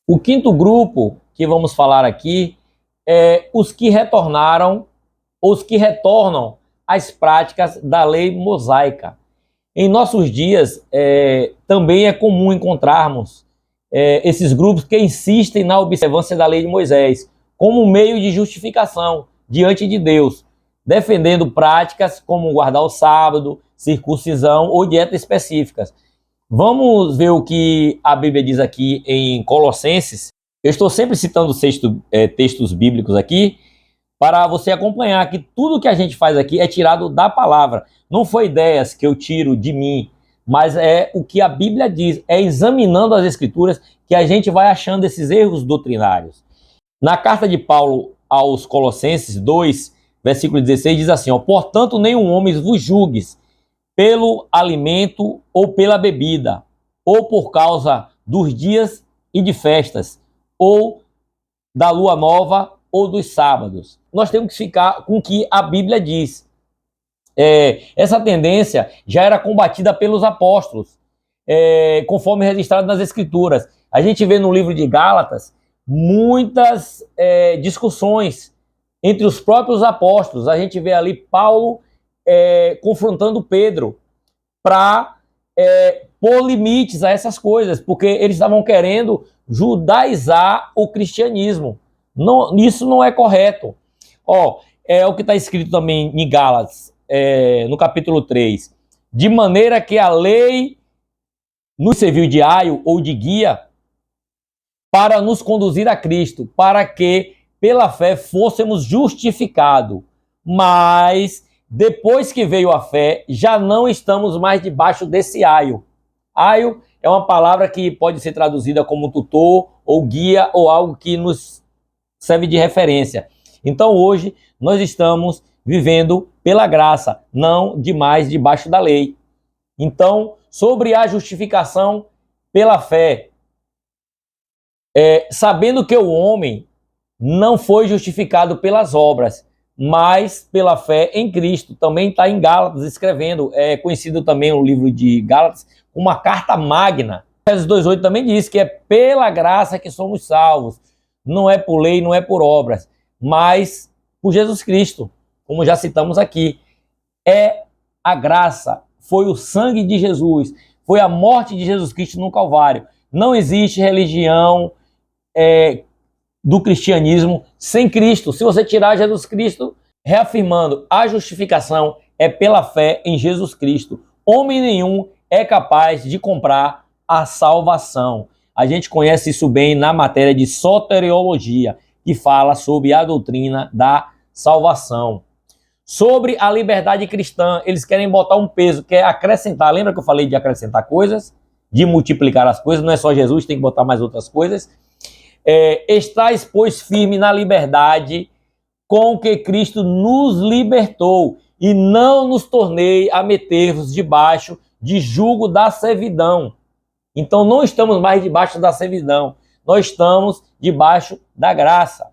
O quinto grupo que vamos falar aqui é os que retornaram, ou os que retornam às práticas da lei mosaica. Em nossos dias, também é comum encontrarmos esses grupos que insistem na observância da lei de Moisés como meio de justificação diante de Deus, defendendo práticas como guardar o sábado, circuncisão ou dietas específicas. Vamos ver o que a Bíblia diz aqui em Colossenses. Eu estou sempre citando textos bíblicos aqui para você acompanhar que tudo que a gente faz aqui é tirado da palavra. Não foi ideias que eu tiro de mim, mas é o que a Bíblia diz. É examinando as Escrituras que a gente vai achando esses erros doutrinários. Na carta de Paulo aos Colossenses 2, versículo 16, diz assim, portanto, nenhum homem vos julgues pelo alimento ou pela bebida, ou por causa dos dias e de festas, ou da lua nova ou dos sábados. Nós temos que ficar com o que a Bíblia diz. Essa tendência já era combatida pelos apóstolos, conforme registrado nas Escrituras. A gente vê no livro de Gálatas muitas discussões entre os próprios apóstolos. A gente vê ali Paulo confrontando Pedro para pôr limites a essas coisas, porque eles estavam querendo judaizar o cristianismo. Não, isso não é correto. É o que está escrito também em Gálatas, no capítulo 3. De maneira que a lei nos serviu de aio ou de guia para nos conduzir a Cristo, para que pela fé fôssemos justificados. Mas depois que veio a fé, já não estamos mais debaixo desse aio. Aio é uma palavra que pode ser traduzida como tutor ou guia ou algo que nos serve de referência. Então hoje nós estamos vivendo pela graça, não demais debaixo da lei. Então, sobre a justificação pela fé, sabendo que o homem não foi justificado pelas obras, mas pela fé em Cristo. Também está em Gálatas escrevendo, é conhecido também o livro de Gálatas como uma carta magna. Efésios 2,8 também diz que é pela graça que somos salvos. Não é por lei, não é por obras, mas por Jesus Cristo, como já citamos aqui. É a graça, foi o sangue de Jesus, foi a morte de Jesus Cristo no Calvário. Não existe religião do cristianismo sem Cristo. Se você tirar Jesus Cristo, reafirmando a justificação é pela fé em Jesus Cristo. Homem nenhum é capaz de comprar a salvação. A gente conhece isso bem na matéria de soteriologia, que fala sobre a doutrina da salvação. Sobre a liberdade cristã, eles querem botar um peso, quer acrescentar. Lembra que eu falei de acrescentar coisas? De multiplicar as coisas, não é só Jesus, tem que botar mais outras coisas. Estais, pois, firme na liberdade com que Cristo nos libertou, e não nos tornei a meter-vos debaixo de jugo da servidão. Então não estamos mais debaixo da servidão, nós estamos debaixo da graça.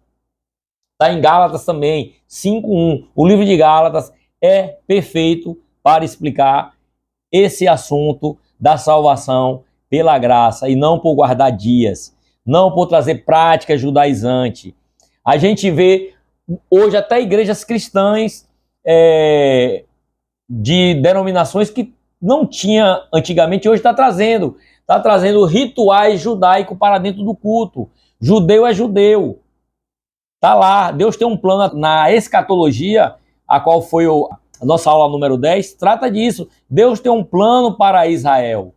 Está em Gálatas também, 5:1. O livro de Gálatas é perfeito para explicar esse assunto da salvação pela graça e não por guardar dias, não por trazer prática judaizante. A gente vê hoje até igrejas cristãs de denominações que não tinha antigamente, hoje está trazendo rituais judaicos para dentro do culto. Judeu é judeu. Está lá, Deus tem um plano na escatologia, a qual foi a nossa aula número 10, trata disso. Deus tem um plano para Israel.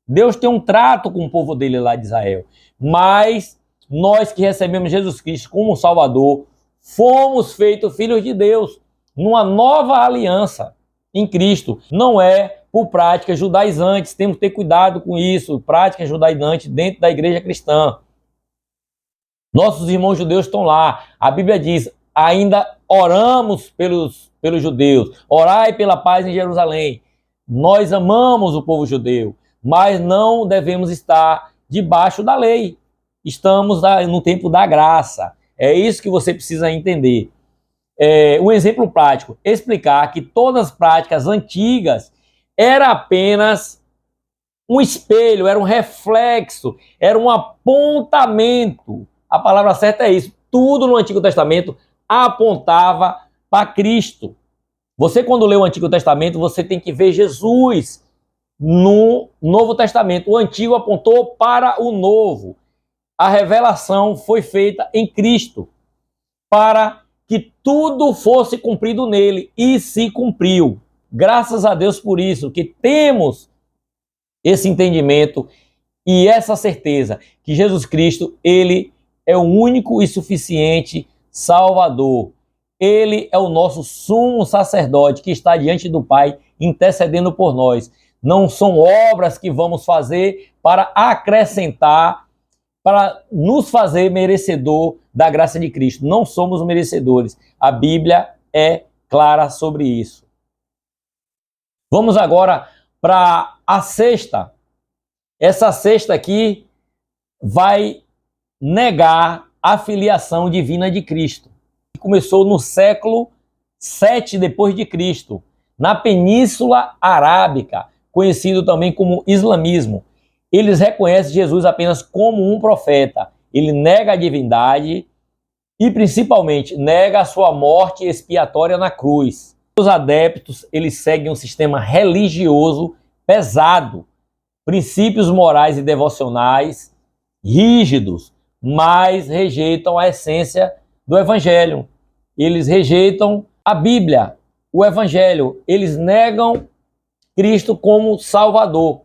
Deus tem um trato com o povo dele lá de Israel. Mas nós que recebemos Jesus Cristo como Salvador, fomos feitos filhos de Deus, numa nova aliança em Cristo. Não é por práticas judaizantes, temos que ter cuidado com isso, práticas judaizantes dentro da igreja cristã. Nossos irmãos judeus estão lá. A Bíblia diz, ainda oramos pelos judeus, orai pela paz em Jerusalém. Nós amamos o povo judeu, mas não devemos estar debaixo da lei. Estamos no tempo da graça. É isso que você precisa entender. Um exemplo prático, explicar que todas as práticas antigas era apenas um espelho, era um reflexo, era um apontamento. A palavra certa é isso. Tudo no Antigo Testamento apontava para Cristo. Você, quando lê o Antigo Testamento, você tem que ver Jesus no Novo Testamento. O Antigo apontou para o Novo. A revelação foi feita em Cristo para que tudo fosse cumprido nele, e se cumpriu. Graças a Deus por isso, que temos esse entendimento e essa certeza que Jesus Cristo, ele é o único e suficiente Salvador. Ele é o nosso sumo sacerdote que está diante do Pai intercedendo por nós. Não são obras que vamos fazer para acrescentar, para nos fazer merecedor da graça de Cristo. Não somos merecedores. A Bíblia é clara sobre isso. Vamos agora para a sexta. Essa sexta aqui vai negar a filiação divina de Cristo. Começou no século 7 depois de Cristo, na Península Arábica, conhecido também como islamismo. Eles reconhecem Jesus apenas como um profeta. Ele nega a divindade e, principalmente, nega a sua morte expiatória na cruz. Os adeptos, eles seguem um sistema religioso pesado, princípios morais e devocionais rígidos, mas rejeitam a essência do Evangelho. Eles rejeitam a Bíblia, o Evangelho. Eles negam Cristo como Salvador.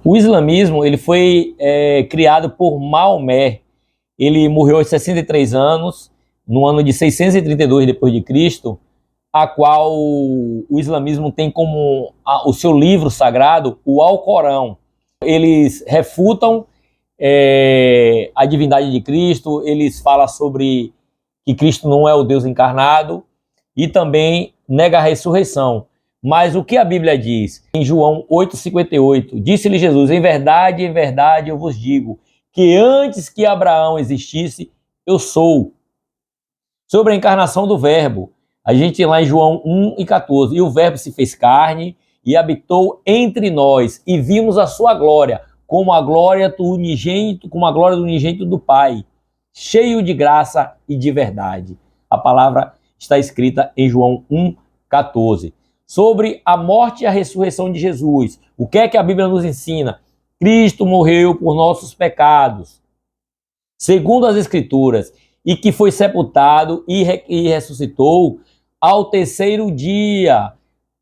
O islamismo, ele foi criado por Maomé. Ele morreu aos 63 anos, no ano de 632 depois de Cristo, a qual o islamismo tem como o seu livro sagrado o Alcorão. Eles refutam a divindade de Cristo, eles falam sobre que Cristo não é o Deus encarnado e também nega a ressurreição. Mas o que a Bíblia diz? Em João 8,58, disse-lhe Jesus, em verdade, eu vos digo, que antes que Abraão existisse, eu sou. Sobre a encarnação do Verbo, a gente tem lá em João 1,14, e o Verbo se fez carne e habitou entre nós, e vimos a sua glória, como a glória do unigênito do Pai, cheio de graça e de verdade. A palavra está escrita em João 1,14. Sobre a morte e a ressurreição de Jesus. O que é que a Bíblia nos ensina? Cristo morreu por nossos pecados, segundo as Escrituras, e que foi sepultado e ressuscitou ao terceiro dia.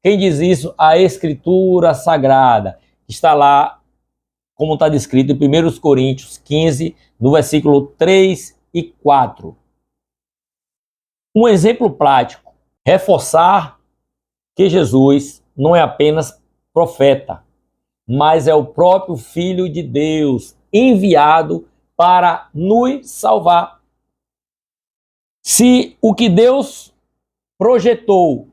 Quem diz isso? A Escritura Sagrada. Está lá, como está descrito em 1 Coríntios 15, no versículo 3 e 4. Um exemplo prático. Reforçar que Jesus não é apenas profeta, mas é o próprio Filho de Deus, enviado para nos salvar. Se o que Deus projetou,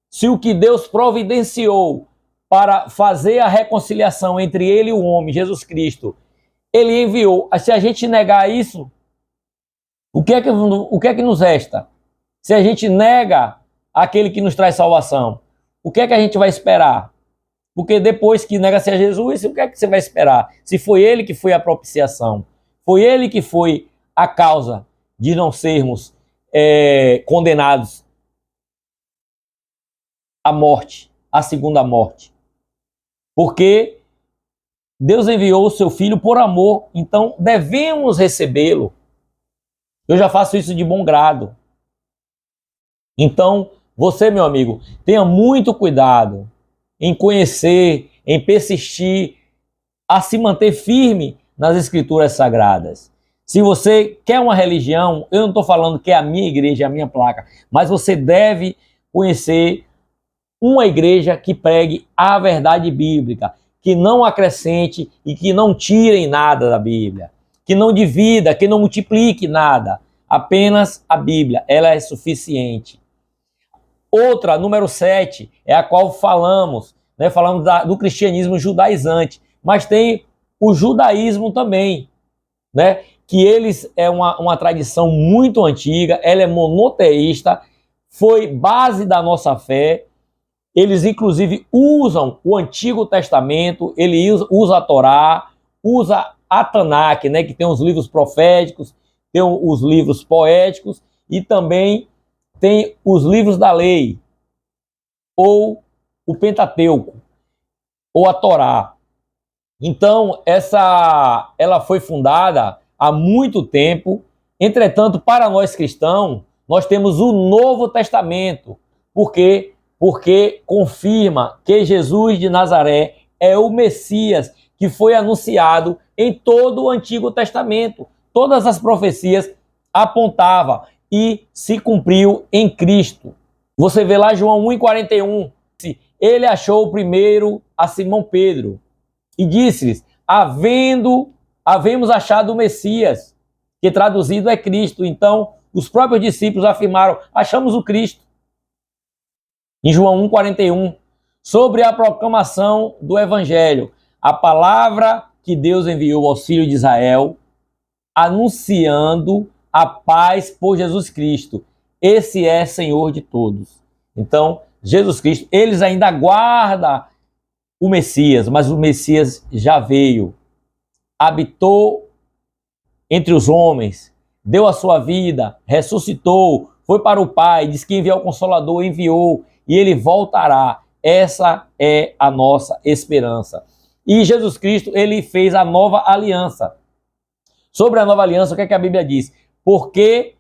se o que Deus providenciou para fazer a reconciliação entre ele e o homem, Jesus Cristo, ele enviou. Se a gente negar isso, o que é que nos resta? Se a gente nega aquele que nos traz salvação, o que é que a gente vai esperar? Porque depois que nega-se a Jesus, o que é que você vai esperar? Se foi ele que foi a propiciação, foi ele que foi a causa de não sermos condenados à morte, à segunda morte. Porque Deus enviou o seu Filho por amor, então devemos recebê-lo. Eu já faço isso de bom grado. Então, você, meu amigo, tenha muito cuidado em conhecer, em persistir, a se manter firme nas Escrituras Sagradas. Se você quer uma religião, eu não estou falando que é a minha igreja, a minha placa, mas você deve conhecer uma igreja que pregue a verdade bíblica, que não acrescente e que não tire nada da Bíblia, que não divida, que não multiplique nada, apenas a Bíblia, ela é suficiente. Outra, número 7, é a qual falamos, né? Falamos do cristianismo judaizante, mas tem o judaísmo também, né? Que eles é uma tradição muito antiga, ela é monoteísta, foi base da nossa fé, Eles, inclusive, usam o Antigo Testamento, ele usa a Torá, usa a Tanakh, né, que tem os livros proféticos, tem os livros poéticos e também tem os livros da lei, ou o Pentateuco, ou a Torá. Então, ela foi fundada há muito tempo. Entretanto, para nós cristãos, nós temos o Novo Testamento. Por quê? Porque confirma que Jesus de Nazaré é o Messias que foi anunciado em todo o Antigo Testamento. Todas as profecias apontavam e se cumpriu em Cristo. Você vê lá João 1,41. Ele achou primeiro a Simão Pedro e disse-lhes: havemos achado o Messias, que traduzido é Cristo. Então, os próprios discípulos afirmaram: achamos o Cristo. Em João 1,41, sobre a proclamação do Evangelho, a palavra que Deus enviou aos filhos de Israel, anunciando a paz por Jesus Cristo. Esse é Senhor de todos. Então, Jesus Cristo, eles ainda aguardam o Messias, mas o Messias já veio, habitou entre os homens, deu a sua vida, ressuscitou, foi para o Pai, disse que enviou o Consolador, enviou, e ele voltará. Essa é a nossa esperança. E Jesus Cristo, ele fez a nova aliança. Sobre a nova aliança, o que é que a Bíblia diz? Porque,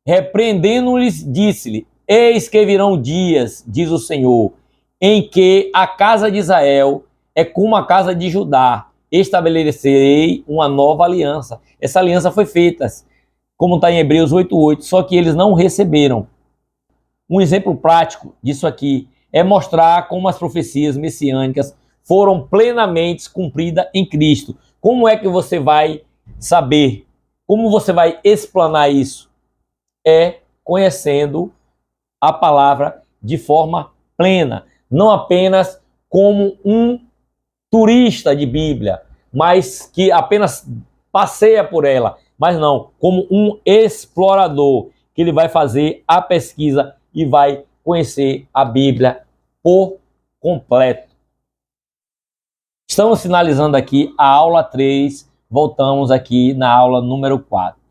repreendendo-lhes, disse-lhe: eis que virão dias, diz o Senhor, em que a casa de Israel é como a casa de Judá. Estabelecerei uma nova aliança. Essa aliança foi feita, como está em Hebreus 8:8, só que eles não receberam. Um exemplo prático disso aqui é mostrar como as profecias messiânicas foram plenamente cumpridas em Cristo. Como é que você vai saber? Como você vai explanar isso? É conhecendo a palavra de forma plena, não apenas como um turista de Bíblia, mas que apenas passeia por ela, mas não, como um explorador, que ele vai fazer a pesquisa e vai conhecer a Bíblia por completo. Estamos finalizando aqui a aula 3, voltamos aqui na aula número 4.